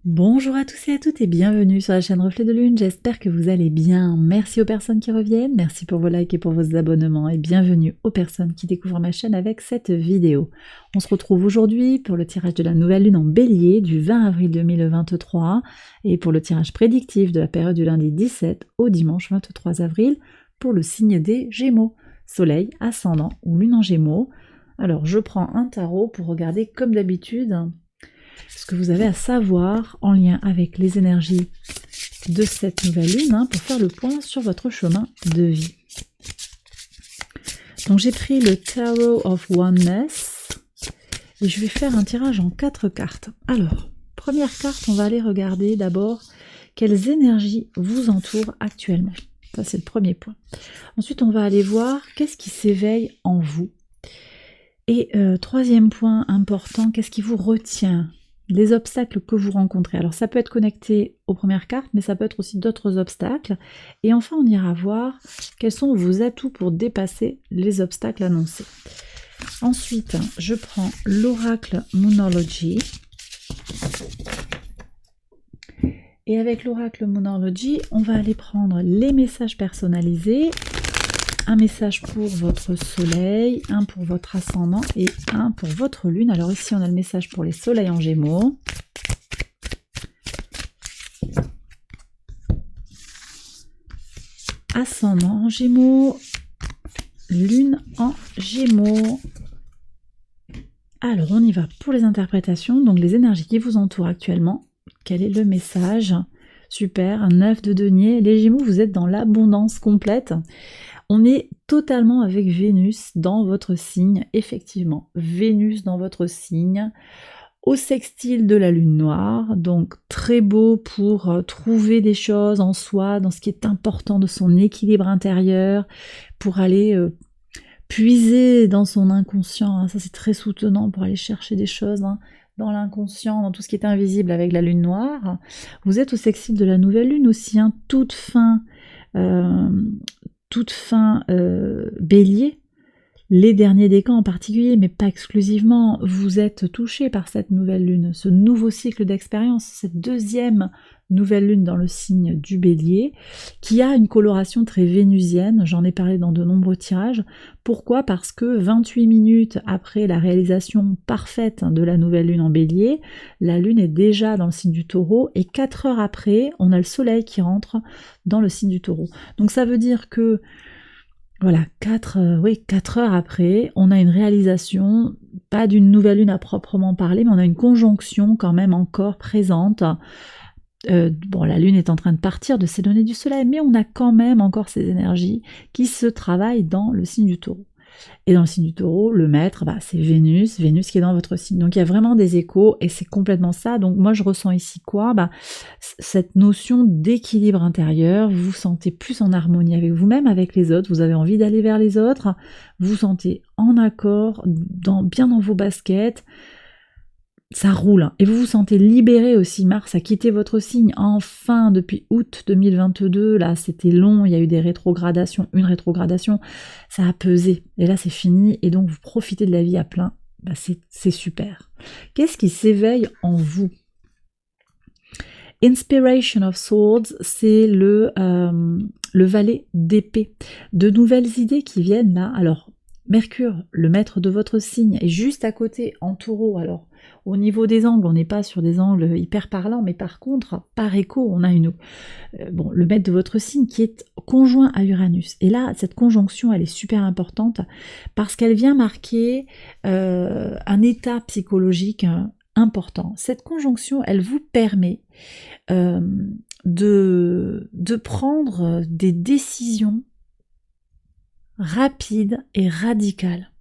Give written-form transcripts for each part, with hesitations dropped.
Bonjour à tous et à toutes et bienvenue sur la chaîne Reflet de Lune, j'espère que vous allez bien. Merci aux personnes qui reviennent, merci pour vos likes et pour vos abonnements et bienvenue aux personnes qui découvrent ma chaîne avec cette vidéo. On se retrouve aujourd'hui pour le tirage de la nouvelle lune en bélier du 20 avril 2023 et pour le tirage prédictif de la période du lundi 17 au dimanche 23 avril pour le signe des Gémeaux, soleil, ascendant ou lune en Gémeaux. Alors je prends un tarot pour regarder comme d'habitude ce que vous avez à savoir en lien avec les énergies de cette nouvelle lune pour faire le point sur votre chemin de vie. Donc j'ai pris le Tarot of Oneness et je vais faire un tirage en 4 cartes. Alors, première carte, on va aller regarder d'abord quelles énergies vous entourent actuellement. Ça c'est le premier point. Ensuite on va aller voir qu'est-ce qui s'éveille en vous. Et troisième point important, qu'est-ce qui vous retient ? Les obstacles que vous rencontrez. Alors ça peut être connecté aux premières cartes, mais ça peut être aussi d'autres obstacles. Et enfin, on ira voir quels sont vos atouts pour dépasser les obstacles annoncés. Ensuite, je prends l'oracle Moonology. Et avec l'oracle Moonology, on va aller prendre les messages personnalisés. Un message pour votre soleil, un pour votre ascendant et un pour votre lune. Alors ici, on a le message pour les soleils en Gémeaux. Ascendant en Gémeaux, lune en Gémeaux. Alors, on y va pour les interprétations. Donc, les énergies qui vous entourent actuellement. Quel est le message ? Super, un 9 de denier. Les Gémeaux, vous êtes dans l'abondance complète. On est totalement avec Vénus dans votre signe, effectivement. Vénus dans votre signe, au sextile de la lune noire, donc très beau pour trouver des choses en soi, dans ce qui est important de son équilibre intérieur, pour aller puiser dans son inconscient, ça c'est très soutenant pour aller chercher des choses dans l'inconscient, dans tout ce qui est invisible avec la lune noire. Vous êtes au sextile de la nouvelle lune aussi, toute fin bélier, les derniers décans en particulier, mais pas exclusivement, vous êtes touchés par cette nouvelle lune, ce nouveau cycle d'expérience, cette deuxième nouvelle lune dans le signe du bélier, qui a une coloration très vénusienne, j'en ai parlé dans de nombreux tirages. Pourquoi ? Parce que 28 minutes après la réalisation parfaite de la nouvelle lune en bélier, la lune est déjà dans le signe du taureau, et 4 heures après, on a le soleil qui rentre dans le signe du taureau. Donc ça veut dire que voilà, 4 heures après, on a une réalisation, pas d'une nouvelle lune à proprement parler, mais on a une conjonction quand même encore présente. La lune est en train de partir, de s'éloigner du soleil, mais on a quand même encore ces énergies qui se travaillent dans le signe du taureau. Et dans le signe du taureau, le maître, c'est Vénus qui est dans votre signe. Donc il y a vraiment des échos et c'est complètement ça. Donc moi je ressens ici quoi ? Cette notion d'équilibre intérieur, vous vous sentez plus en harmonie avec vous-même, avec les autres, vous avez envie d'aller vers les autres, vous vous sentez en accord, bien dans vos baskets, ça roule. Et vous vous sentez libéré aussi. Mars a quitté votre signe enfin depuis août 2022. Là, c'était long, il y a eu des rétrogradations, une rétrogradation, ça a pesé. Et là, c'est fini. Et donc, vous profitez de la vie à plein. C'est super. Qu'est-ce qui s'éveille en vous ? Inspiration of Swords, c'est le valet d'épée. De nouvelles idées qui viennent là. Alors, Mercure, le maître de votre signe, est juste à côté en taureau. Alors, au niveau des angles, on n'est pas sur des angles hyper parlants, mais par contre, par écho, on a le maître de votre signe qui est conjoint à Uranus. Et là, cette conjonction, elle est super importante parce qu'elle vient marquer un état psychologique important. Cette conjonction, elle vous permet de prendre des décisions rapides et radicales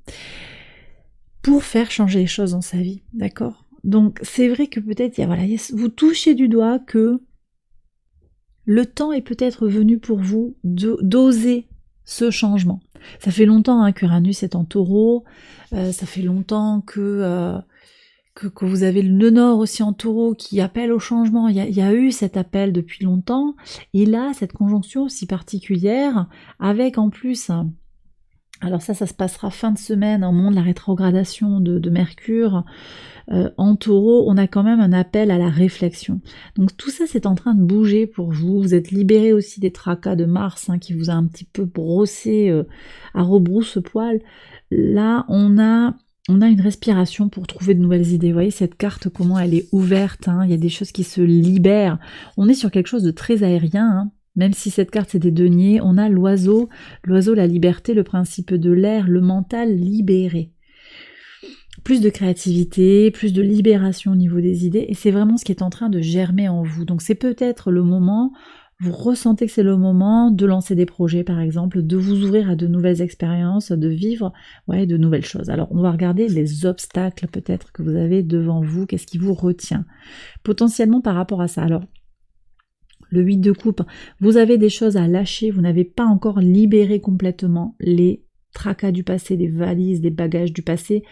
pour faire changer les choses dans sa vie, d'accord ? Donc c'est vrai que peut-être vous touchez du doigt que le temps est peut-être venu pour vous d'oser ce changement. Ça fait longtemps qu'Uranus est en taureau, ça fait longtemps que vous avez le Nord aussi en taureau qui appelle au changement. Il y a eu cet appel depuis longtemps, et là, cette conjonction aussi particulière, avec en plus Alors ça se passera fin de semaine, au moment de la rétrogradation de Mercure. En Taureau, on a quand même un appel à la réflexion. Donc tout ça, c'est en train de bouger pour vous. Vous êtes libéré aussi des tracas de Mars, qui vous a un petit peu brossé à rebrousse-poil. Là, on a une respiration pour trouver de nouvelles idées. Vous voyez cette carte, comment elle est ouverte, il y a des choses qui se libèrent. On est sur quelque chose de très aérien, même si cette carte c'est des deniers. On a l'oiseau, la liberté, le principe de l'air, le mental libéré. Plus de créativité, plus de libération au niveau des idées, et c'est vraiment ce qui est en train de germer en vous. Donc c'est peut-être le moment, vous ressentez que c'est le moment de lancer des projets par exemple, de vous ouvrir à de nouvelles expériences, de vivre de nouvelles choses. Alors on va regarder les obstacles peut-être que vous avez devant vous, qu'est-ce qui vous retient potentiellement par rapport à ça. Alors le 8 de coupe, vous avez des choses à lâcher, vous n'avez pas encore libéré complètement les tracas du passé, des valises, des bagages du passé.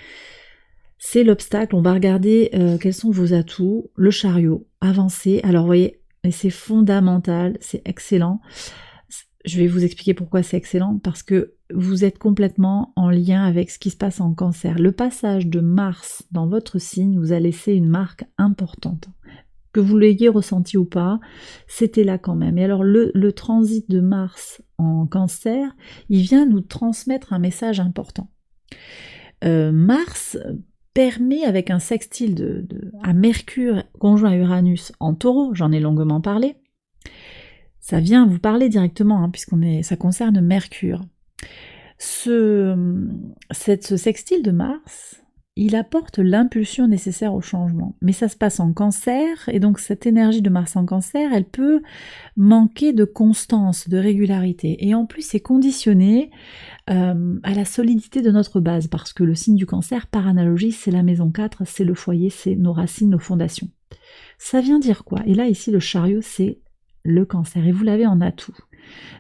C'est l'obstacle. On va regarder quels sont vos atouts. Le chariot, avancer. Alors vous voyez, c'est fondamental, c'est excellent. Je vais vous expliquer pourquoi c'est excellent, parce que vous êtes complètement en lien avec ce qui se passe en Cancer. Le passage de Mars dans votre signe vous a laissé une marque importante. Que vous l'ayez ressenti ou pas, c'était là quand même. Et alors le transit de Mars en Cancer, il vient nous transmettre un message important. Mars permet, avec un sextile à Mercure conjoint à Uranus en Taureau, j'en ai longuement parlé, ça vient vous parler directement, ça concerne Mercure. Ce sextile de Mars, il apporte l'impulsion nécessaire au changement. Mais ça se passe en Cancer, et donc cette énergie de Mars en Cancer, elle peut manquer de constance, de régularité. Et en plus, c'est conditionné à la solidité de notre base, parce que le signe du Cancer, par analogie, c'est la maison 4, c'est le foyer, c'est nos racines, nos fondations. Ça vient dire quoi? Et là, ici, le chariot, c'est le Cancer, et vous l'avez en atout.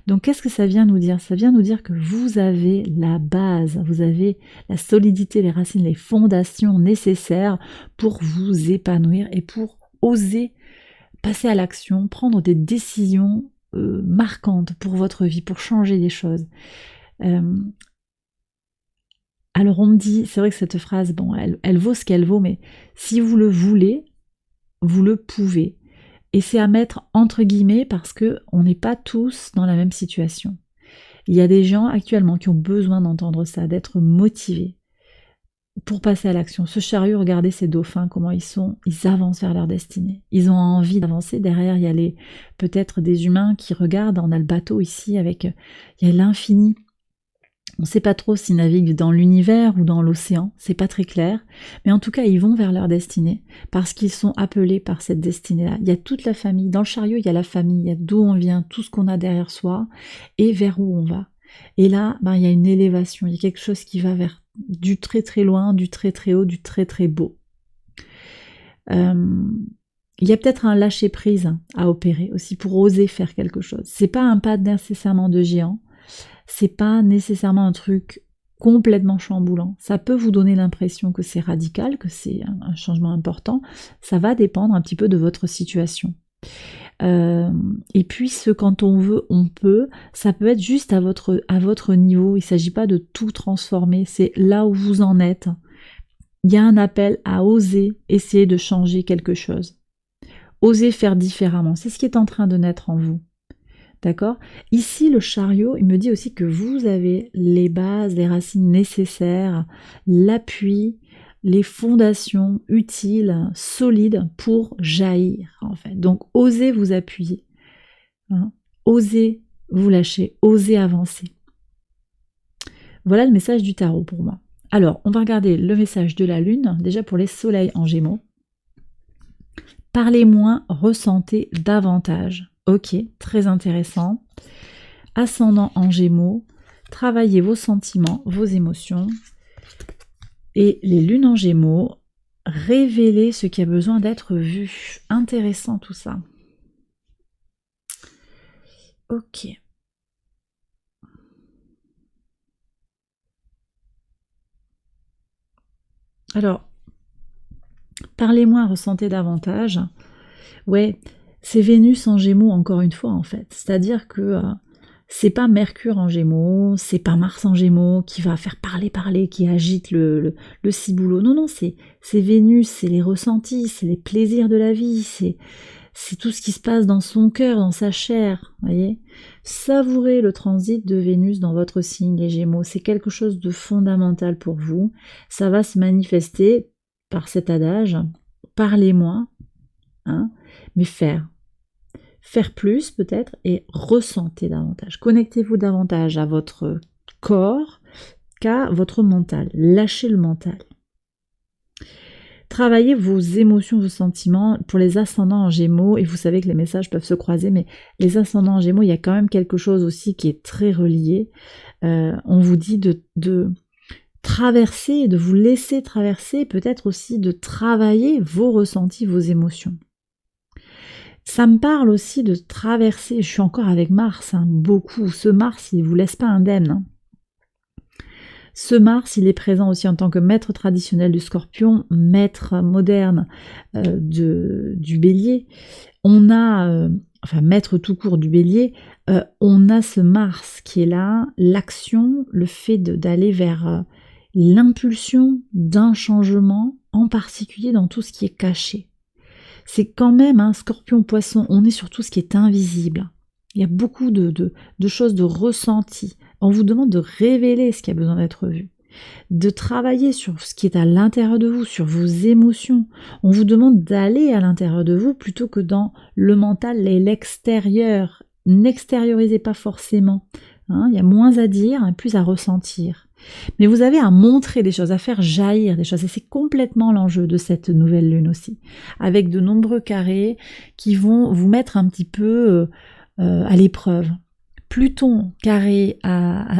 Donc qu'est-ce que ça vient nous dire? Ça vient nous dire que vous avez la base, vous avez la solidité, les racines, les fondations nécessaires pour vous épanouir et pour oser passer à l'action, prendre des décisions marquantes pour votre vie, pour changer des choses. Alors on me dit, c'est vrai que cette phrase, bon, elle vaut ce qu'elle vaut, mais si vous le voulez, vous le pouvez. Et c'est à mettre entre guillemets parce que on n'est pas tous dans la même situation. Il y a des gens actuellement qui ont besoin d'entendre ça, d'être motivés pour passer à l'action. Ce chariot, regardez ces dauphins, comment ils avancent vers leur destinée. Ils ont envie d'avancer. Derrière, il y a peut-être des humains qui regardent. On a le bateau ici il y a l'infini. On ne sait pas trop s'ils naviguent dans l'univers ou dans l'océan, c'est pas très clair, mais en tout cas ils vont vers leur destinée, parce qu'ils sont appelés par cette destinée-là. Il y a toute la famille, dans le chariot il y a la famille, il y a d'où on vient, tout ce qu'on a derrière soi, et vers où on va. Et là, il y a une élévation, il y a quelque chose qui va vers du très très loin, du très très haut, du très très beau. Il y a peut-être un lâcher-prise à opérer aussi pour oser faire quelque chose. C'est pas un pas nécessairement de géant, c'est pas nécessairement un truc complètement chamboulant. Ça peut vous donner l'impression que c'est radical, que c'est un changement important. Ça va dépendre un petit peu de votre situation. Et puis quand on veut, on peut. Ça peut être juste à votre niveau. Il ne s'agit pas de tout transformer. C'est là où vous en êtes. Il y a un appel à oser essayer de changer quelque chose. Oser faire différemment. C'est ce qui est en train de naître en vous. D'accord? Ici, le chariot, il me dit aussi que vous avez les bases, les racines nécessaires, l'appui, les fondations utiles, solides pour jaillir, en fait. Donc, osez vous appuyer, osez vous lâcher, osez avancer. Voilà le message du tarot pour moi. Alors, on va regarder le message de la Lune, déjà pour les soleils en Gémeaux. Parlez moins, ressentez davantage. Ok, très intéressant. Ascendant en Gémeaux, travaillez vos sentiments, vos émotions. Et les lunes en Gémeaux, révélez ce qui a besoin d'être vu. Intéressant tout ça. Ok. Alors, parlez moins, ressentez davantage. Ouais, c'est Vénus en Gémeaux encore une fois en fait. C'est-à-dire que c'est pas Mercure en Gémeaux, c'est pas Mars en Gémeaux qui va faire parler, qui agite le ciboulot. Non, c'est Vénus, c'est les ressentis, c'est les plaisirs de la vie, c'est tout ce qui se passe dans son cœur, dans sa chair, voyez. Savourez le transit de Vénus dans votre signe, les Gémeaux. C'est quelque chose de fondamental pour vous. Ça va se manifester par cet adage, parlez moins, hein, mais faire plus peut-être et ressentez davantage. Connectez-vous davantage à votre corps qu'à votre mental. Lâchez le mental. Travaillez vos émotions, vos sentiments pour les ascendants en Gémeaux, et vous savez que les messages peuvent se croiser, mais les ascendants en Gémeaux, il y a quand même quelque chose aussi qui est très relié. On vous dit de traverser, de vous laisser traverser, peut-être aussi de travailler vos ressentis, vos émotions. Ça me parle aussi de traverser, je suis encore avec Mars, hein, beaucoup. Ce Mars, il ne vous laisse pas indemne. Hein. Ce Mars, il est présent aussi en tant que maître traditionnel du Scorpion, maître moderne du Bélier. On a, maître tout court du Bélier, on a ce Mars qui est là, l'action, le fait d'aller vers l'impulsion d'un changement, en particulier dans tout ce qui est caché. C'est quand même un Scorpion Poisson, on est sur tout ce qui est invisible. Il y a beaucoup de choses de ressenti. On vous demande de révéler ce qui a besoin d'être vu, de travailler sur ce qui est à l'intérieur de vous, sur vos émotions. On vous demande d'aller à l'intérieur de vous plutôt que dans le mental et l'extérieur. N'extériorisez pas forcément. Hein, il y a moins à dire, plus à ressentir. Mais vous avez à montrer des choses, à faire jaillir des choses. Et c'est complètement l'enjeu de cette nouvelle lune aussi. Avec de nombreux carrés qui vont vous mettre un petit peu à l'épreuve. Pluton carré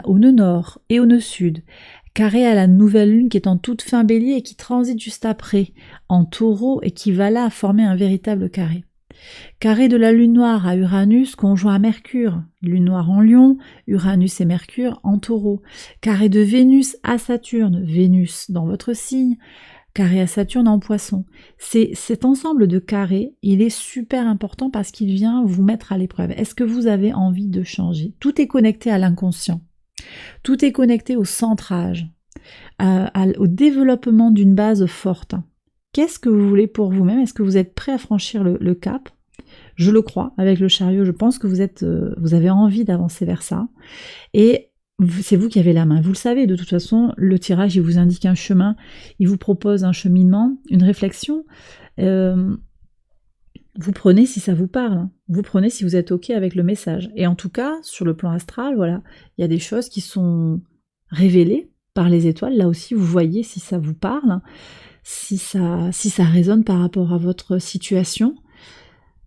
au nœud nord et au nœud sud, carré à la nouvelle lune qui est en toute fin bélier et qui transite juste après en taureau et qui va là former un véritable carré. Carré de la lune noire à Uranus conjoint à Mercure, lune noire en Lion, Uranus et Mercure en taureau. Carré de Vénus à Saturne, Vénus dans votre signe, carré à Saturne en Poisson. Cet ensemble de carrés, il est super important parce qu'il vient vous mettre à l'épreuve. Est-ce que vous avez envie de changer? Tout est connecté à l'inconscient. Tout est connecté au centrage, au développement d'une base forte. Qu'est-ce que vous voulez pour vous-même? Est-ce que vous êtes prêt à franchir le cap? Je le crois, avec le chariot, je pense que vous avez envie d'avancer vers ça. Et c'est vous qui avez la main. Vous le savez, de toute façon, le tirage, il vous indique un chemin, il vous propose un cheminement, une réflexion. Vous prenez si ça vous parle, vous prenez si vous êtes OK avec le message. Et en tout cas, sur le plan astral, voilà, il y a des choses qui sont révélées par les étoiles. Là aussi, vous voyez si ça vous parle, si ça résonne par rapport à votre situation.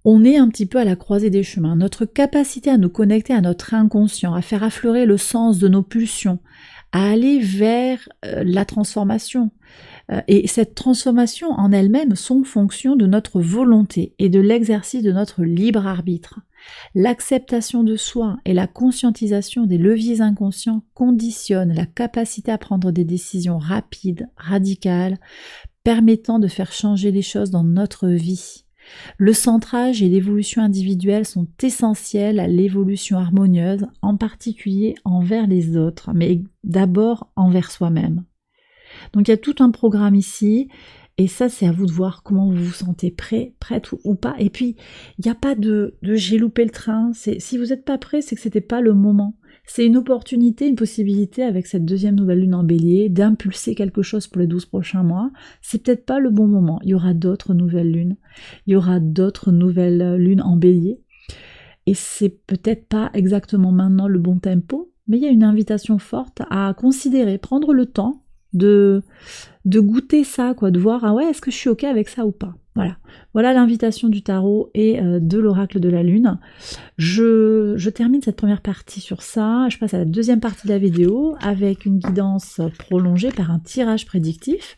On est un petit peu à la croisée des chemins. Notre capacité à nous connecter à notre inconscient, à faire affleurer le sens de nos pulsions, à aller vers la transformation. Et cette transformation en elle-même sont fonction de notre volonté et de l'exercice de notre libre arbitre. L'acceptation de soi et la conscientisation des leviers inconscients conditionnent la capacité à prendre des décisions rapides, radicales, permettant de faire changer les choses dans notre vie. Le centrage et l'évolution individuelle sont essentiels à l'évolution harmonieuse, en particulier envers les autres, mais d'abord envers soi-même. Donc il y a tout un programme ici, et ça c'est à vous de voir comment vous vous sentez prêt, prête ou pas. Et puis il n'y a pas de j'ai loupé le train, si vous n'êtes pas prêt, c'est que c'était pas le moment. C'est une opportunité, une possibilité avec cette deuxième nouvelle lune en bélier d'impulser quelque chose pour les 12 prochains mois. C'est peut-être pas le bon moment. Il y aura d'autres nouvelles lunes. Il y aura d'autres nouvelles lunes en bélier. Et c'est peut-être pas exactement maintenant le bon tempo, mais il y a une invitation forte à considérer, prendre le temps de goûter ça, quoi, de voir, ah ouais, est-ce que je suis OK avec ça ou pas? Voilà l'invitation du tarot et de l'oracle de la lune. Je termine cette première partie sur ça, je passe à la deuxième partie de la vidéo avec une guidance prolongée par un tirage prédictif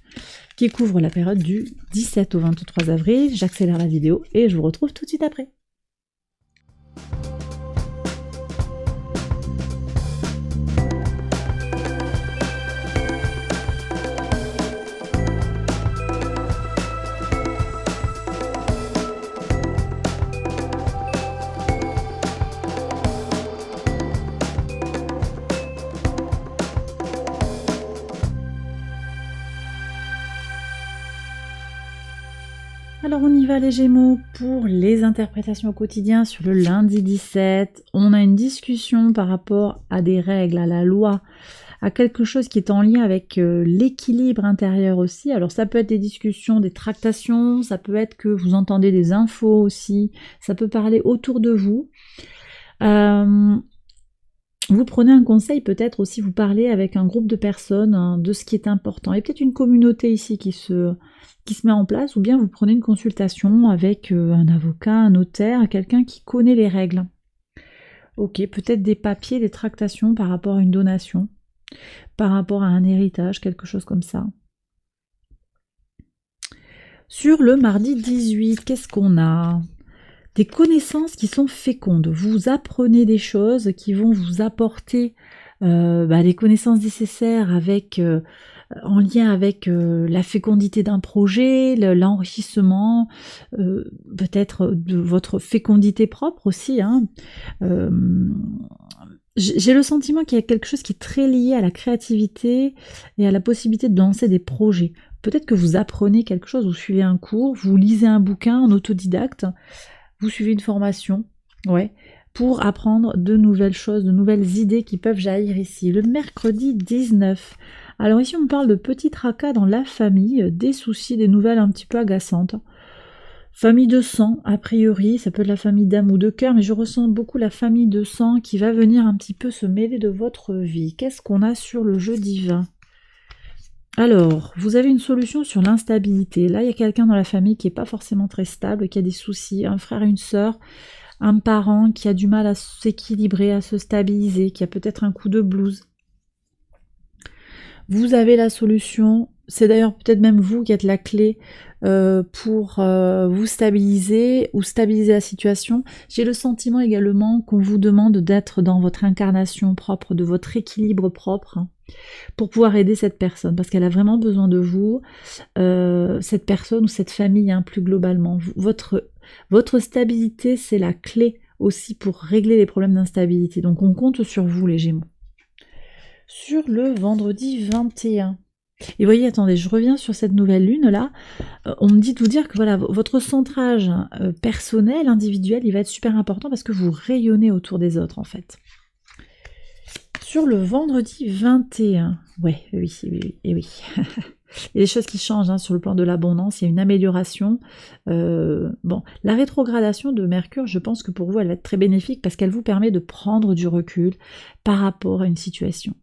qui couvre la période du 17 au 23 avril. J'accélère la vidéo et je vous retrouve tout de suite après. va les Gémeaux pour les interprétations au quotidien sur le lundi 17. On a une discussion par rapport à des règles, à la loi, à quelque chose qui est en lien avec l'équilibre intérieur aussi. Alors ça peut être des discussions, des tractations, ça peut être que vous entendez des infos aussi, ça peut parler autour de vous. Vous prenez un conseil, peut-être aussi vous parlez avec un groupe de personnes de ce qui est important. Il y a peut-être une communauté ici qui se met en place, ou bien vous prenez une consultation avec un avocat, un notaire, quelqu'un qui connaît les règles. Ok, peut-être des papiers, des tractations par rapport à une donation, par rapport à un héritage, quelque chose comme ça. Sur le mardi 18, qu'est-ce qu'on a ? Des connaissances qui sont fécondes. Vous apprenez des choses qui vont vous apporter les connaissances nécessaires en lien avec la fécondité d'un projet, l'enrichissement, peut-être de votre fécondité propre aussi. J'ai le sentiment qu'il y a quelque chose qui est très lié à la créativité et à la possibilité de lancer des projets. Peut-être que vous apprenez quelque chose, vous suivez un cours, vous lisez un bouquin en autodidacte, vous suivez une formation, pour apprendre de nouvelles choses, de nouvelles idées qui peuvent jaillir ici. Le mercredi 19. Alors ici on parle de petits tracas dans la famille, des soucis, des nouvelles un petit peu agaçantes. Famille de sang, a priori, ça peut être la famille d'âme ou de cœur, mais je ressens beaucoup la famille de sang qui va venir un petit peu se mêler de votre vie. Qu'est-ce qu'on a sur le jeudi 20 ? Alors, vous avez une solution sur l'instabilité. Là, il y a quelqu'un dans la famille qui n'est pas forcément très stable, qui a des soucis, un frère, une sœur, un parent qui a du mal à s'équilibrer, à se stabiliser, qui a peut-être un coup de blues. Vous avez la solution, c'est d'ailleurs peut-être même vous qui êtes la clé pour vous stabiliser ou stabiliser la situation. J'ai le sentiment également qu'on vous demande d'être dans votre incarnation propre, de votre équilibre propre, pour pouvoir aider cette personne, parce qu'elle a vraiment besoin de vous, cette personne ou cette famille, plus globalement. Votre stabilité, c'est la clé aussi pour régler les problèmes d'instabilité. Donc on compte sur vous, les Gémeaux. Sur le vendredi 21. Et voyez, attendez, je reviens sur cette nouvelle lune là. On me dit de vous dire que voilà, votre centrage personnel, individuel, il va être super important parce que vous rayonnez autour des autres en fait. Sur le vendredi 21, oui. Il y a des choses qui changent sur le plan de l'abondance, il y a une amélioration. La rétrogradation de Mercure, je pense que pour vous, elle va être très bénéfique parce qu'elle vous permet de prendre du recul par rapport à une situation,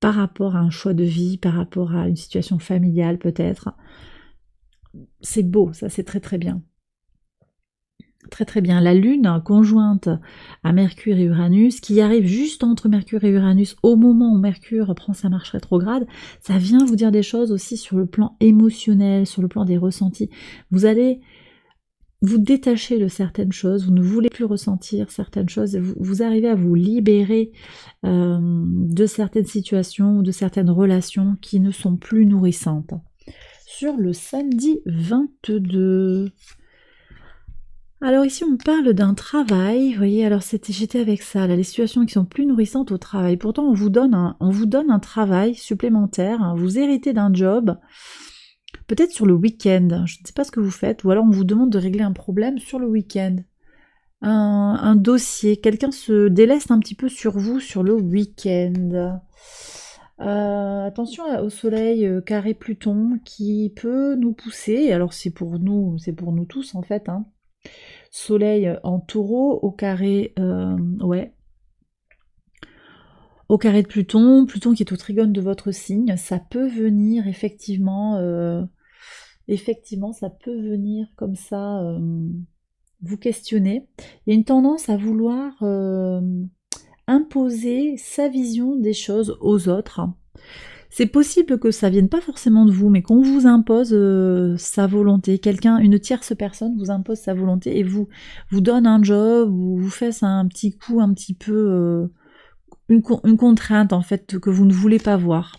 par rapport à un choix de vie, par rapport à une situation familiale peut-être. C'est beau, ça c'est très très bien. Très très bien, la Lune conjointe à Mercure et Uranus, qui arrive juste entre Mercure et Uranus au moment où Mercure prend sa marche rétrograde, ça vient vous dire des choses aussi sur le plan émotionnel, sur le plan des ressentis. Vous allez vous détacher de certaines choses, vous ne voulez plus ressentir certaines choses, vous arrivez à vous libérer de certaines situations, de certaines relations qui ne sont plus nourrissantes. Sur le samedi 22... Alors ici on parle d'un travail, vous voyez, alors j'étais avec ça, là, les situations qui sont plus nourrissantes au travail. Pourtant on vous donne un travail supplémentaire, vous héritez d'un job, peut-être sur le week-end, je ne sais pas ce que vous faites, ou alors on vous demande de régler un problème sur le week-end. Un dossier, quelqu'un se déleste un petit peu sur vous sur le week-end. Attention au soleil carré Pluton qui peut nous pousser, alors c'est pour nous tous en fait, Soleil en Taureau au carré, au carré de Pluton qui est au trigone de votre signe, ça peut venir effectivement, ça peut venir comme ça vous questionner. Il y a une tendance à vouloir imposer sa vision des choses aux autres. C'est possible que ça vienne pas forcément de vous, mais qu'on vous impose sa volonté. Une tierce personne vous impose sa volonté et vous donne un job ou vous fait un petit coup un petit peu une contrainte en fait que vous ne voulez pas voir.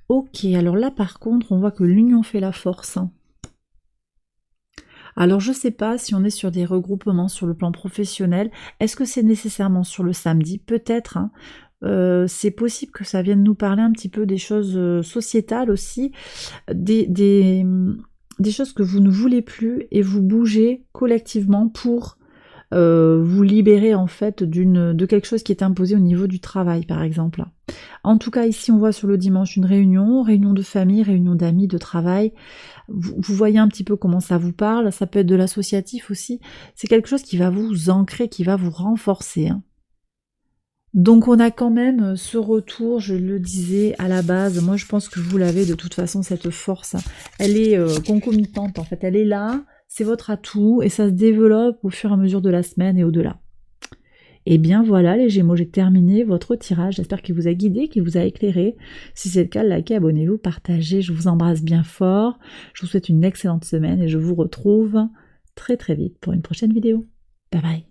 Ok, alors là par contre on voit que l'union fait la force. Alors je sais pas si on est sur des regroupements sur le plan professionnel. Est-ce que c'est nécessairement sur le samedi ? Peut-être. C'est possible que ça vienne nous parler un petit peu des choses sociétales aussi, des des choses que vous ne voulez plus et vous bougez collectivement pour vous libérer en fait de quelque chose qui est imposé au niveau du travail par exemple. En tout cas ici on voit sur le dimanche une réunion de famille, réunion d'amis, de travail. Vous voyez un petit peu comment ça vous parle, ça peut être de l'associatif aussi, c'est quelque chose qui va vous ancrer, qui va vous renforcer. Hein. Donc on a quand même ce retour, je le disais à la base, moi je pense que vous l'avez de toute façon cette force, elle est concomitante en fait, elle est là, c'est votre atout et ça se développe au fur et à mesure de la semaine et au-delà. Et bien voilà les Gémeaux, j'ai terminé votre tirage, j'espère qu'il vous a guidé, qu'il vous a éclairé. Si c'est le cas, likez, abonnez-vous, partagez, je vous embrasse bien fort, je vous souhaite une excellente semaine et je vous retrouve très très vite pour une prochaine vidéo. Bye bye.